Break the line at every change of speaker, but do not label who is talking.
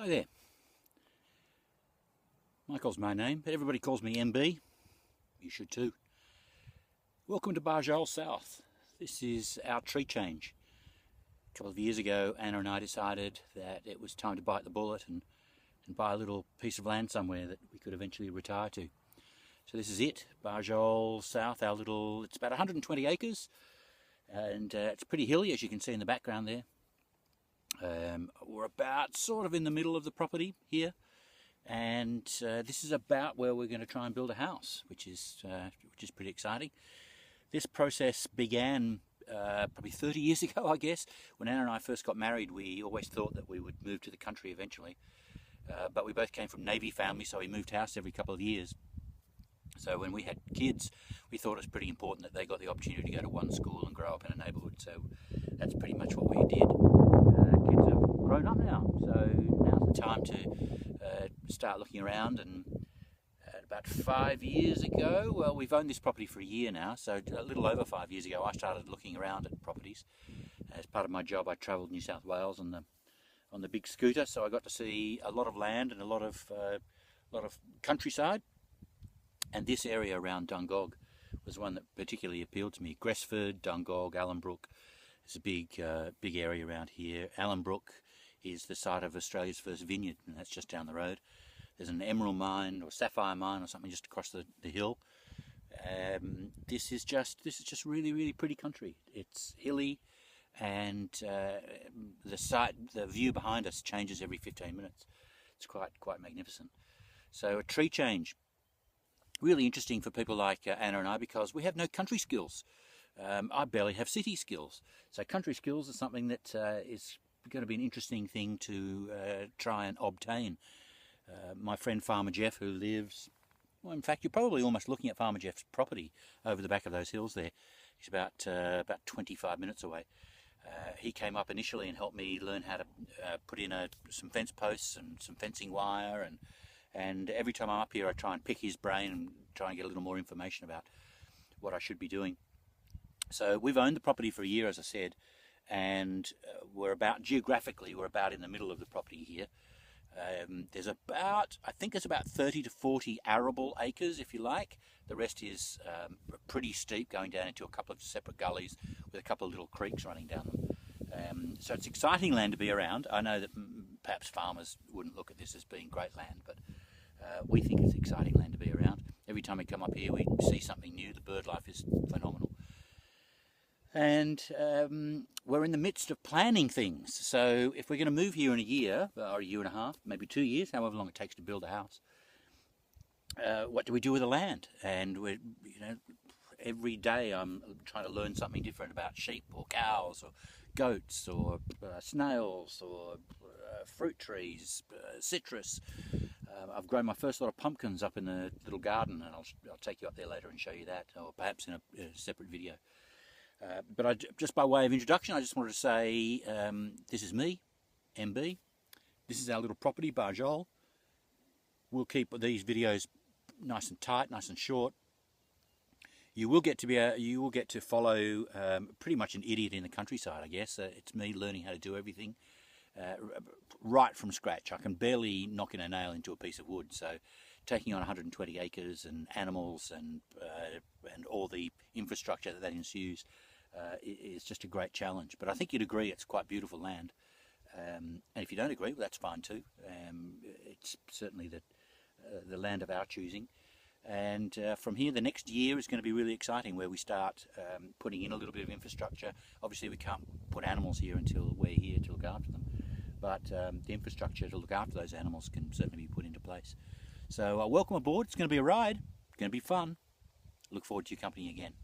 Hi there. Michael's my name, but everybody calls me MB. You should too. Welcome to Barjols Sth. This is our tree change. A couple of years ago, Anna and I decided that it was time to bite the bullet and buy a little piece of land somewhere that we could eventually retire to. So this is it, Barjols Sth, our little, it's about 120 acres, and it's pretty hilly, as you can see in the background there. We're about sort of in the middle of the property here, and this is about where we're going to try and build a house, which is pretty exciting. This process began probably 30 years ago, I guess. When Anna and I first got married, we always thought that we would move to the country eventually, but we both came from Navy families, so we moved house every couple of years. So when we had kids, we thought it was pretty important that they got the opportunity to go to one school and grow up in a neighbourhood. So that's pretty much what we did. Kids have grown up now, so now's the time to start looking around. And about 5 years ago, well, we've owned this property for a year now, so a little over 5 years ago, I started looking around at properties. As part of my job, I travelled New South Wales on the big scooter, so I got to see a lot of land and a lot of countryside. And this area around Dungog was one that particularly appealed to me. Gresford, Dungog, Allenbrook. It's a big area around here. Allenbrook is the site of Australia's first vineyard, and that's just down the road. There's an emerald mine or sapphire mine or something just across the hill. This is just really, really pretty country. It's hilly, and the view behind us changes every 15 minutes. It's quite magnificent. So a tree change. Really interesting for people like Anna and I, because we have no country skills. I barely have city skills. So country skills is something that is going to be an interesting thing to try and obtain. My friend Farmer Jeff, who lives, well, in fact, you're probably almost looking at Farmer Jeff's property over the back of those hills there. He's about 25 minutes away. He came up initially and helped me learn how to put in some fence posts and some fencing wire, and every time I'm up here I try and pick his brain and try and get a little more information about what I should be doing. So we've owned the property for a year, as I said, and geographically we're about in the middle of the property here. There's about 30 to 40 arable acres, if you like. The rest is pretty steep, going down into a couple of separate gullies with a couple of little creeks running down them. So it's exciting land to be around. I know that perhaps farmers wouldn't look at this as being great land, but we think it's exciting land to be around. Every time we come up here we see something new. The bird life is phenomenal. And we're in the midst of planning things. So if we're going to move here in a year, or a year and a half, maybe 2 years, however long it takes to build a house, what do we do with the land? And every day I'm trying to learn something different about sheep or cows or goats or snails or fruit trees, citrus. I've grown my first lot of pumpkins up in the little garden, and I'll take you up there later and show you that, or perhaps in a separate video. But just by way of introduction, I just wanted to say this is me, MB. This is our little property, Barjol. We'll keep these videos nice and tight, nice and short. You will get to follow pretty much an idiot in the countryside, I guess. It's me learning how to do everything right from scratch. I can barely knock in a nail into a piece of wood, so taking on 120 acres and animals and all the infrastructure that ensues is just a great challenge. But I think you'd agree it's quite beautiful land. And if you don't agree, well, that's fine too. It's certainly the land of our choosing. And from here, the next year is going to be really exciting, where we start putting in a little bit of infrastructure. Obviously, we can't put animals here until we're here to look after them. But the infrastructure to look after those animals can certainly be put into place. So welcome aboard. It's going to be a ride. It's going to be fun. Look forward to your company again.